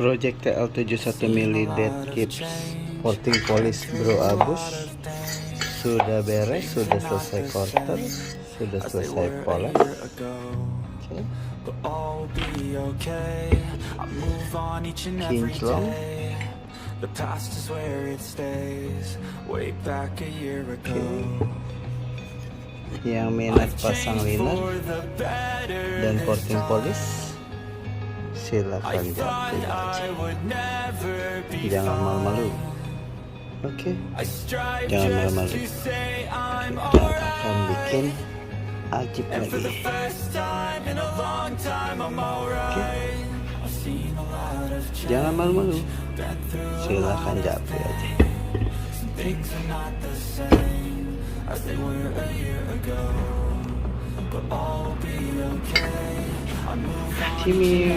Project TL-71-MM Deadkips porting polis Bro Abus sudah beres, sudah selesai quarter, sudah selesai poles. Kinclong. Yang minat pasang liner dan porting polis, silakan japri aja. Jangan malu-malu. Oke, jangan malu-malu. Kita akan bikin ajib lagi. Oke, jangan malu-malu. Silakan japri aja. Cimil.